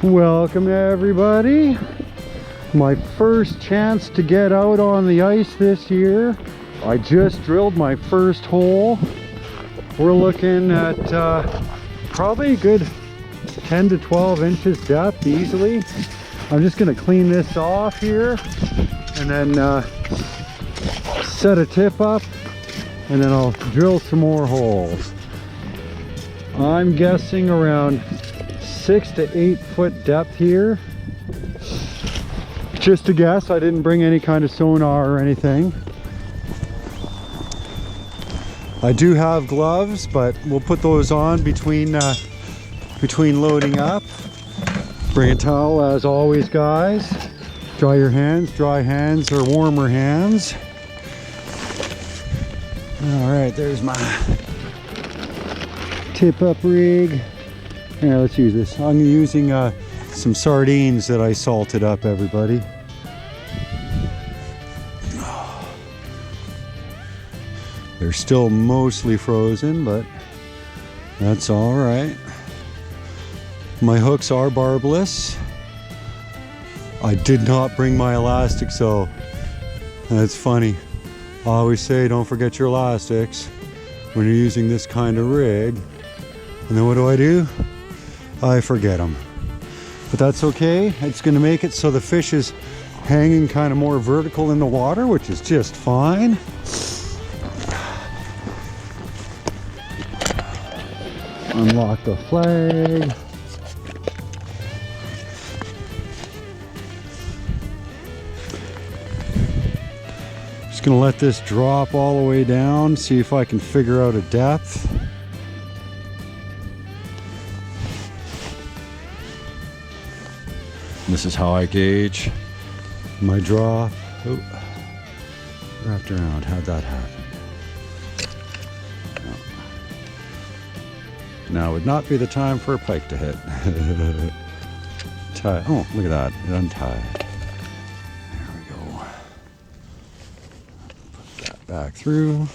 Welcome everybody. My first chance to get out on the ice this year. I just drilled my first hole. We're looking at probably a good 10 to 12 inches depth easily. I'm just going to clean this off here and then set a tip up, and then I'll drill some more holes. I'm guessing around 6 to 8 foot depth here. Just a guess. I didn't bring any kind of sonar or anything. I do have gloves, but we'll put those on between loading up. Bring a towel as always, guys. Dry your hands. Dry hands or warmer hands. All right, there's my tip up rig. Here, let's use this. I'm using some sardines that I salted up, everybody. They're still mostly frozen, but that's all right. My hooks are barbless. I did not bring my elastics, so that's funny. I always say don't forget your elastics when you're using this kind of rig. And then what do? I forget them. But that's okay. It's going to make it so the fish is hanging kind of more vertical in the water, which is just fine. Unlock the flag. Just gonna let this drop all the way down, see if I can figure out a depth. This is how I gauge my drop. Oh, wrapped around. How'd that happen? Now would not be the time for a pike to hit. Tie. Oh, look at that. It untied. There we go. Put that back through.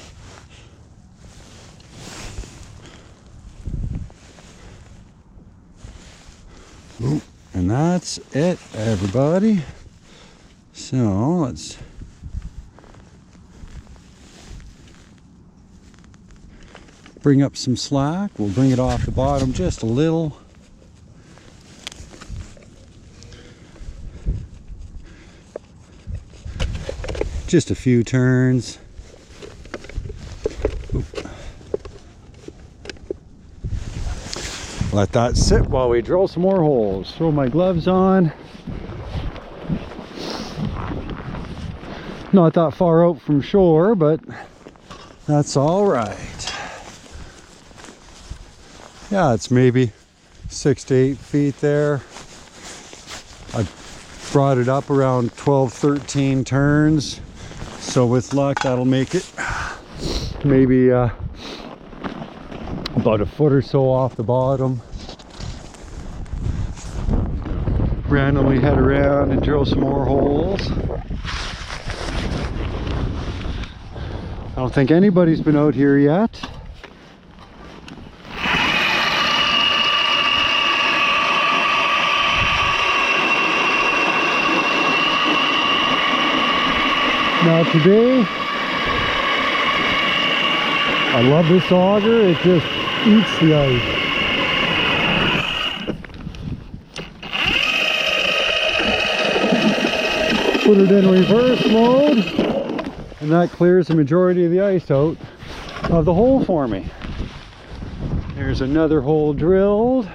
Ooh, and that's it, everybody. So let's bring up some slack. We'll bring it off the bottom just a little. Just a few turns. Oop. Let that sit while we drill some more holes. Throw my gloves on. Not that far out from shore, but that's all right. Yeah, it's maybe 6 to 8 feet there. I brought it up around 12, 13 turns. So with luck, that'll make it maybe about a foot or so off the bottom. Randomly head around and drill some more holes. I don't think anybody's been out here yet. Now today, I love this auger. It just eats the ice. Put it in reverse mode, and that clears the majority of the ice out of the hole for me. There's another hole drilled.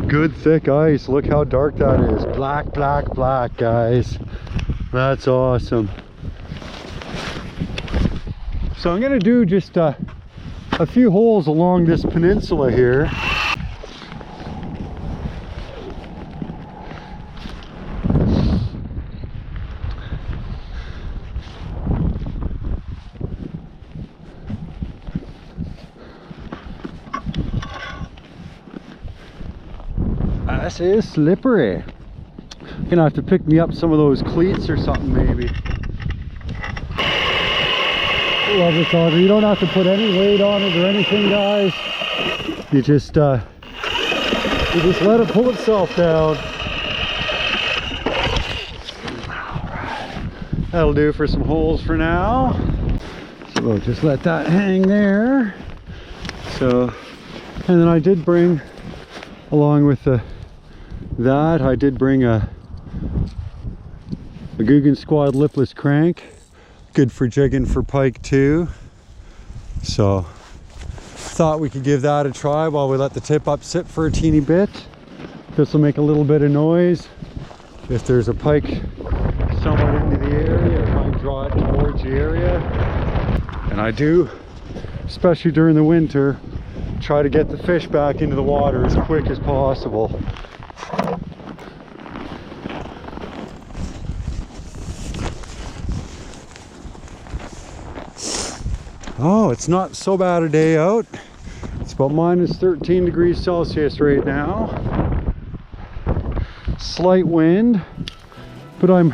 Good thick ice. Look how dark that is. Black, black, black, guys. That's awesome. So I'm gonna do just a few holes along this peninsula here. This is slippery. Gonna have to pick me up some of those cleats or something maybe. Love this auger. You don't have to put any weight on it or anything, guys. You just let it pull itself down. That'll do for some holes for now. So we'll just let that hang there. So, and then I did bring, along with that, I did bring a Jigging Squad lipless crank. Good for jigging for pike too. So, thought we could give that a try while we let the tip up sit for a teeny bit. This will make a little bit of noise. If there's a pike somewhat into the area, it might draw it towards the area. And I do, especially during the winter, try to get the fish back into the water as quick as possible. Oh, it's not so bad a day out. It's about minus 13 degrees Celsius right now. Slight wind, but I'm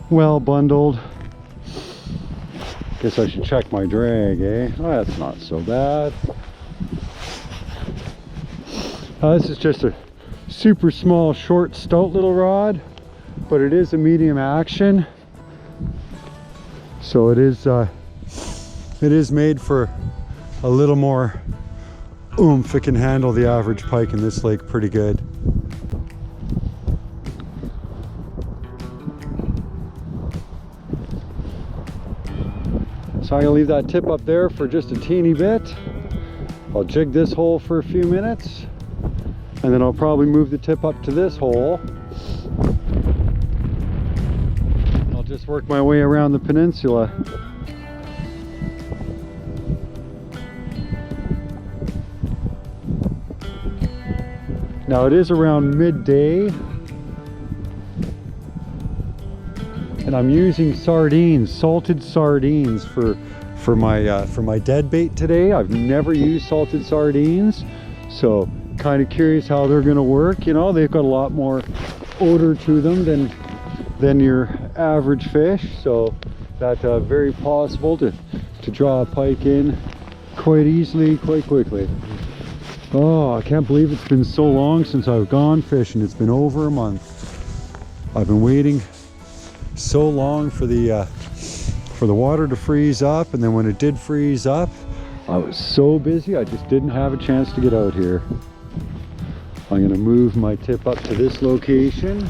well bundled. Guess I should check my drag, eh? Oh, that's not so bad. This is just a super small, short, stout little rod, but it is a medium action. So it is made for a little more oomph. It can handle the average pike in this lake pretty good. So I'm gonna leave that tip up there for just a teeny bit. I'll jig this hole for a few minutes, and then I'll probably move the tip up to this hole. And I'll just work my way around the peninsula. Now it is around midday, and I'm using sardines, salted sardines for my dead bait today. I've never used salted sardines, so kind of curious how they're going to work. You know, they've got a lot more odor to them than your average fish, so that's very possible to draw a pike in quite easily, quite quickly. Oh, I can't believe it's been so long since I've gone fishing. It's been over a month. I've been waiting so long for the water to freeze up, and then when it did freeze up, I was so busy I just didn't have a chance to get out here. I'm gonna move my tip up to this location.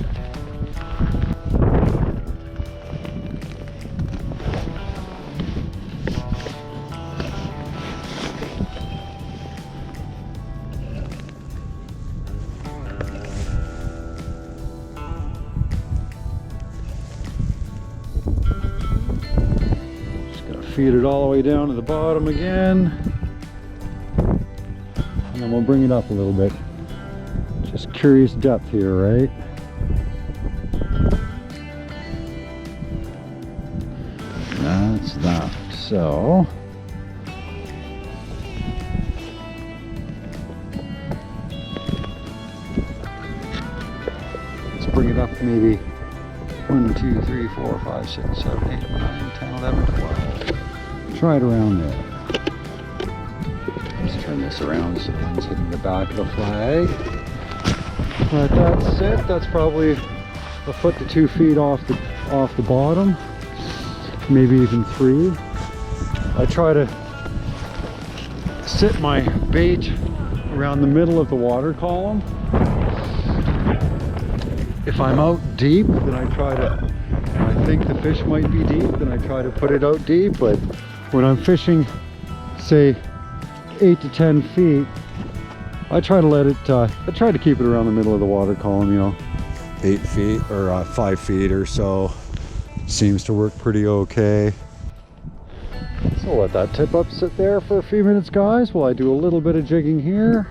Feed it all the way down to the bottom again, and then we'll bring it up a little bit. Just curious depth here, right? That's that. So let's bring it up maybe 1, 2, 3, 4, 5, 6, 7, 8, 9, 10, 11, 12. Try it around there. Let's turn this around so it's hitting the back of the flag. Let that sit. That's probably a foot to 2 feet off the bottom, maybe even 3. I try to sit my bait around the middle of the water column. If I'm out deep, then I try to, and I think the fish might be deep, then I try to put it out deep. But when I'm fishing, say 8 to 10 feet, I try to let it, I try to keep it around the middle of the water column, you know. 8 feet or 5 feet or so seems to work pretty okay. So let that tip up sit there for a few minutes, guys, while I do a little bit of jigging here.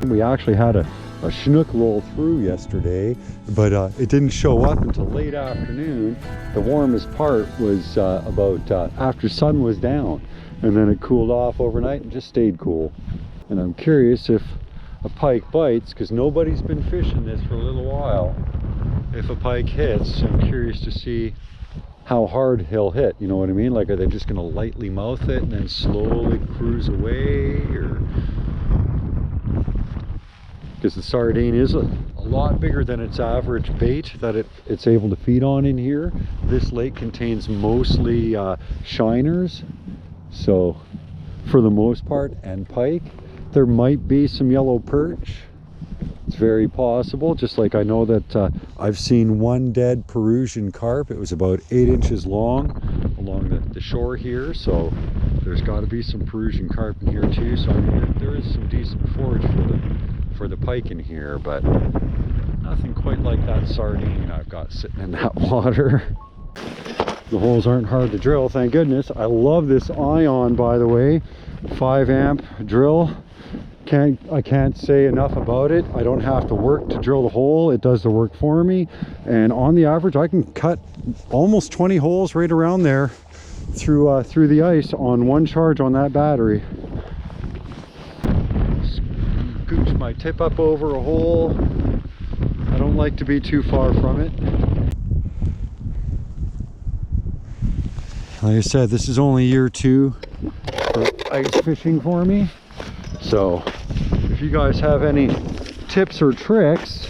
We actually had a Chinook roll through yesterday, but it didn't show up until late afternoon. The warmest part was about after sun was down, and then it cooled off overnight and just stayed cool. And I'm curious if a pike bites, because nobody's been fishing this for a little while. If a pike hits, I'm curious to see how hard he'll hit, you know what I mean? Like, are they just gonna lightly mouth it and then slowly cruise away, or because the sardine is a lot bigger than its average bait that it's able to feed on in here. This lake contains mostly shiners, so for the most part, and pike. There might be some yellow perch. It's very possible, just like I know that I've seen one dead Peruvian carp. It was about 8 inches long along the shore here, so there's got to be some Peruvian carp in here too. So I mean, there is some decent forage for the pike in here, but nothing quite like that sardine I've got sitting in that water. The holes aren't hard to drill, thank goodness. I love this ion, by the way, 5 amp drill. I can't say enough about it. I don't have to work to drill the hole. It does the work for me, and on the average I can cut almost 20 holes right around there through the ice on one charge on that battery. Scooch my tip up over a hole. I don't like to be too far from it. Like I said, this is only year 2 for ice fishing for me. So if you guys have any tips or tricks,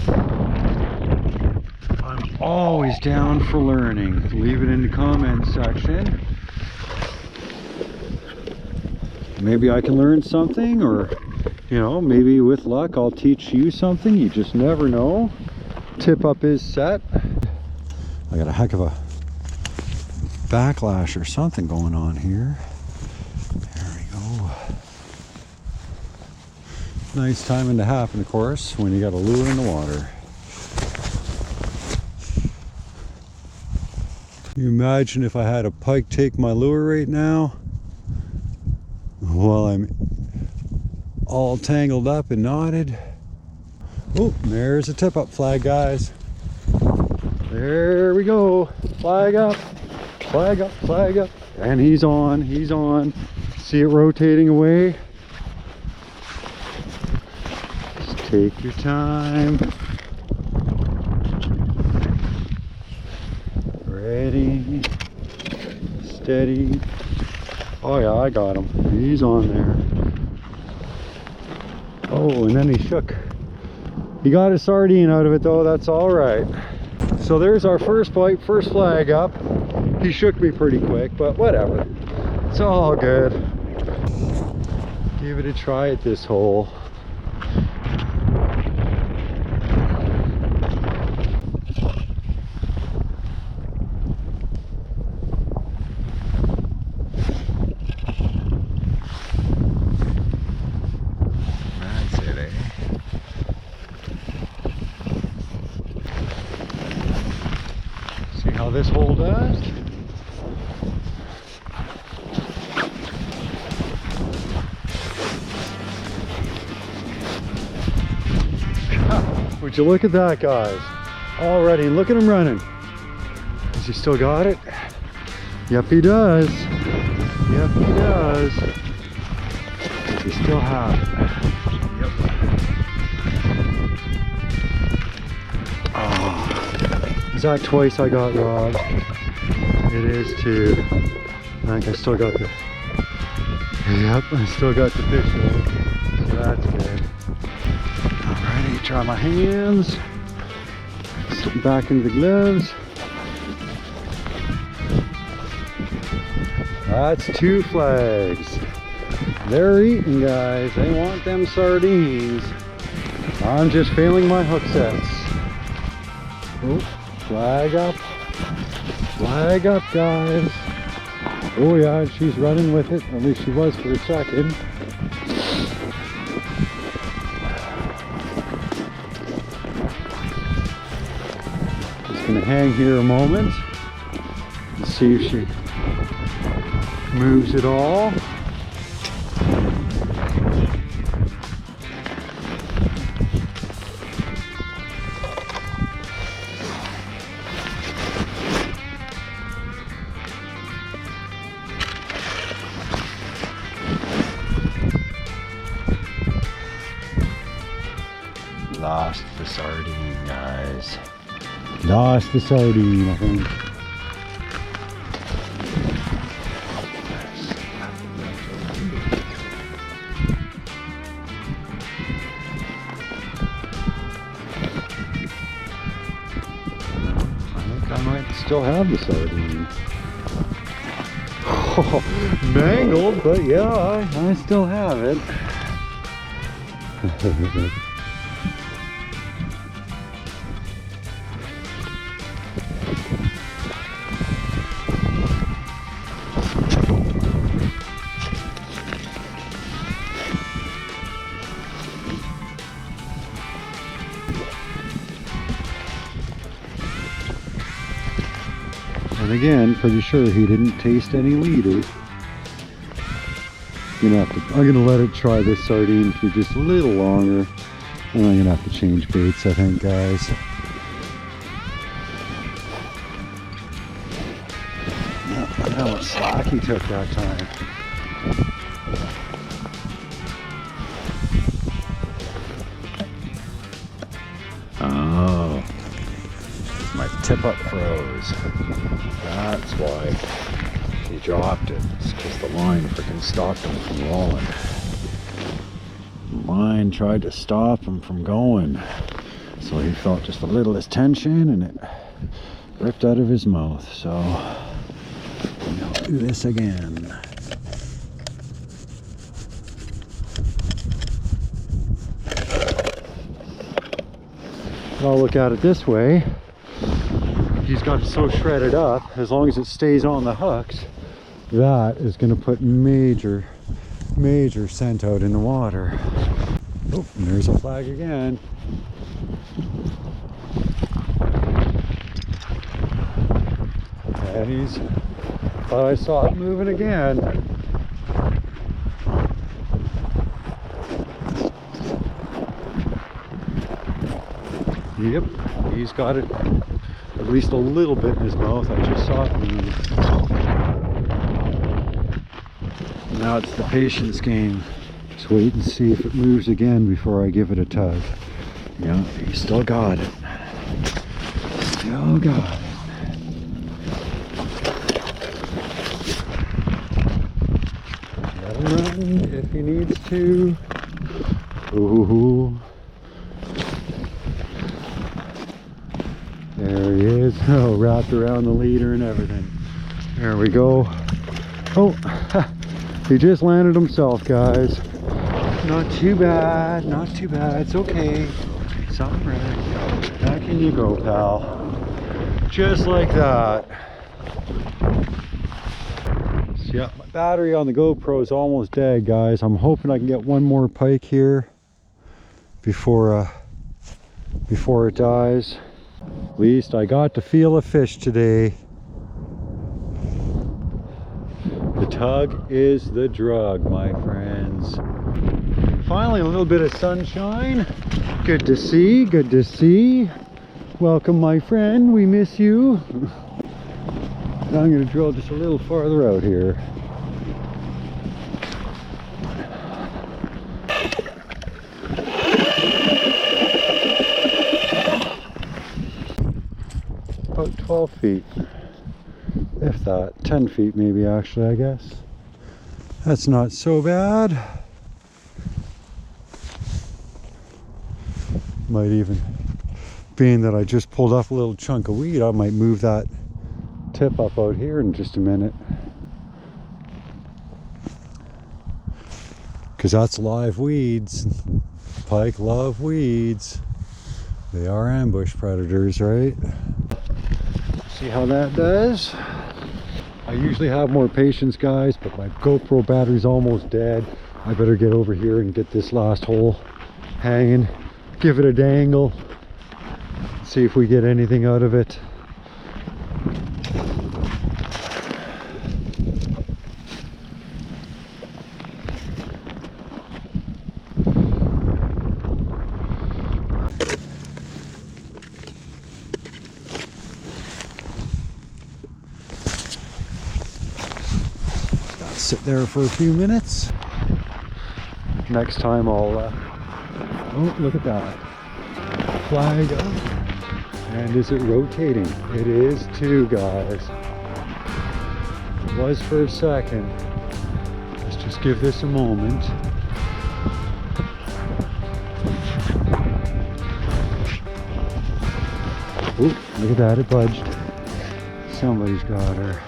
I'm always down for learning. Leave it in the comment section. Maybe I can learn something, or you know, maybe with luck I'll teach you something. You just never know. Tip up is set. I got a heck of a backlash or something going on here. There we go. Nice timing to happen, of course, when you got a lure in the water. Can you imagine if I had a pike take my lure right now while I'm all tangled up and knotted? Oh, there's a tip up flag, guys. There we go. Flag up, flag up, flag up. And he's on, he's on. See it rotating away? Take your time. Ready, steady. Oh yeah, I got him. He's on there. Oh, and then he shook. He got a sardine out of it though, that's all right. So there's our first bite, first flag up. He shook me pretty quick, but whatever. It's all good. Give it a try at this hole. How this hole does. Would you look at that, guys? Already, look at him running. Has he still got it? Yep, he does. Yep, he does. Does he still have it? Yep. Oh. Is that twice I got robbed? It is too. I think I still got the... Yep, I still got the fish though. So that's good. Alrighty, dry my hands. Slip back into the gloves. That's 2 flags. They're eating, guys. They want them sardines. I'm just failing my hook sets. Oh. Flag up, guys. Oh yeah, she's running with it. At least she was for a second. Just gonna hang here a moment and see if she moves at all. Lost the sardine, guys. Lost the sardine, I think. still have the sardine. Mangled, but yeah, I still have it. And again, pretty sure he didn't taste any leader. I'm gonna let it try this sardine for just a little longer, and I'm gonna have to change baits, I think, guys. Look how much slack he took that time. Oh, my tip up froze. That's why he dropped it. It's because the line freaking stopped him from rolling. The line tried to stop him from going. So he felt just a little less tension and it ripped out of his mouth. So I'll do this again. I'll look at it this way. He's got it so shredded up, as long as it stays on the hooks, that is going to put major scent out in the water. Oh, and there's a flag again. And thought I saw it moving again. Yep, he's got it at least a little bit in his mouth. I just saw it move. Now it's the patience game. Just wait and see if it moves again before I give it a tug. Yeah, he still got it. Still got it. Let him run if he needs to. Ooh. There he is. Oh, wrapped around the leader and everything. There we go. Oh, he just landed himself, guys. Not too bad, not too bad. It's okay. Something right. Back in you go, pal. Just like that. So yeah, my battery on the GoPro is almost dead, guys. I'm hoping I can get one more pike here before it dies. At least I got to feel a fish today. The tug is the drug, my friends. Finally, a little bit of sunshine. Good to see, good to see. Welcome, my friend, we miss you. Now I'm going to drill just a little farther out here. About 12 feet, if that, 10 feet maybe, actually, I guess. That's not so bad. Might even, being that I just pulled off a little chunk of weed, I might move that tip up out here in just a minute. Because that's live weeds. Pike love weeds. They are ambush predators, right? See how that does? I usually have more patience, guys, but my GoPro battery's almost dead. I better get over here and get this last hole hanging, give it a dangle, see if we get anything out of it. Sit there for a few minutes. Next time I'll oh, look at that flag up. And is it rotating? It is too, guys. It was for a second. Let's just give this a moment. Ooh, look at that, it budged. Somebody's got her.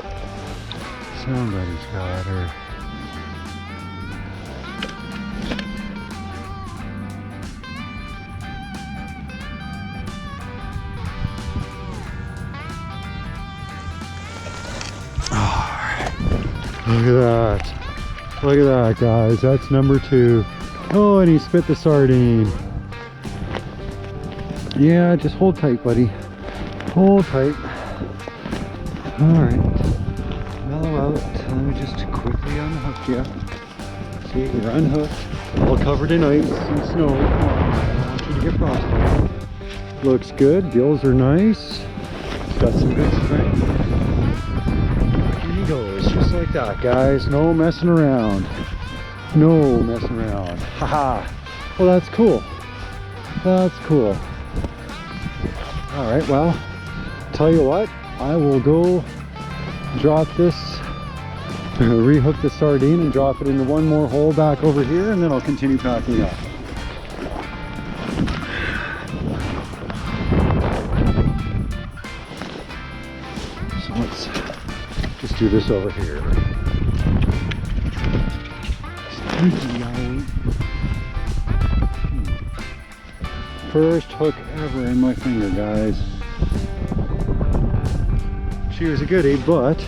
Somebody's got her. Look at that. Look at that, guys. That's number 2. Oh, and he spit the sardine. Yeah, just hold tight, buddy. Hold tight. Alright. Mellow out. Let me just quickly unhook you. See, you're unhooked. All covered in ice and snow. Come on, I don't want you to get frostbite. Looks good. Gills are nice. It's got some good strength. Goes just like that, guys. No messing around. No messing around. Haha. Well, that's cool. That's cool. All right, well, tell you what, I will go drop this, rehook the sardine and drop it into one more hole back over here, and then I'll continue packing up. So let's just do this over here. First hook ever in my finger, guys. She was a goodie, but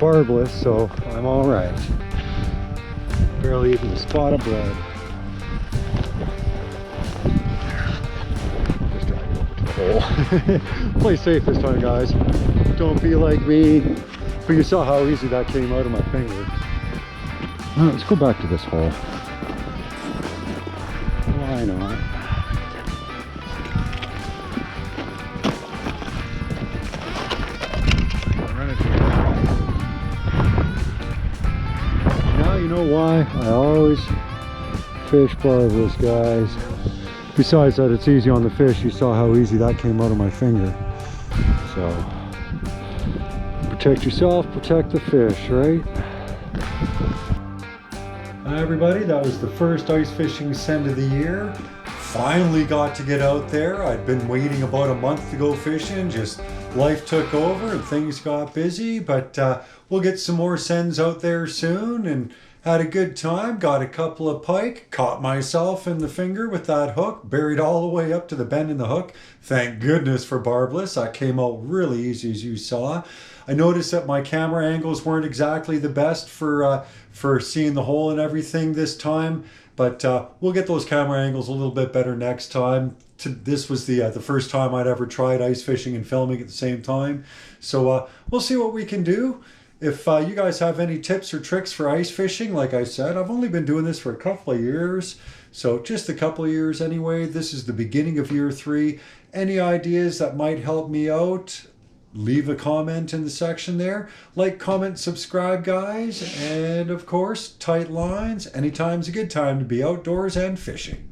barbless, so I'm all right. Barely even a spot of blood. Just drag it over to the hole. Play safe this time, guys. Don't be like me. But you saw how easy that came out of my finger. All right, let's go back to this hole. Why not? Run it here. Now you know why I always fish barbless, guys. Besides that, it's easy on the fish. You saw how easy that came out of my finger. So protect yourself, protect the fish, right? Hi everybody, that was the first ice fishing send of the year. Finally got to get out there. I'd been waiting about a month to go fishing, just life took over and things got busy, but we'll get some more sends out there soon and had a good time. Got a couple of pike, caught myself in the finger with that hook, buried all the way up to the bend in the hook. Thank goodness for barbless. That came out really easy, as you saw. I noticed that my camera angles weren't exactly the best for seeing the hole and everything this time, but we'll get those camera angles a little bit better next time. This was the first time I'd ever tried ice fishing and filming at the same time, so we'll see what we can do. If you guys have any tips or tricks for ice fishing, like I said, I've only been doing this for a couple of years, so just a couple of years anyway. This is the beginning of year 3. Any ideas that might help me out? Leave a comment in the section there. Like, comment, subscribe, guys. And of course, tight lines. Anytime's a good time to be outdoors and fishing.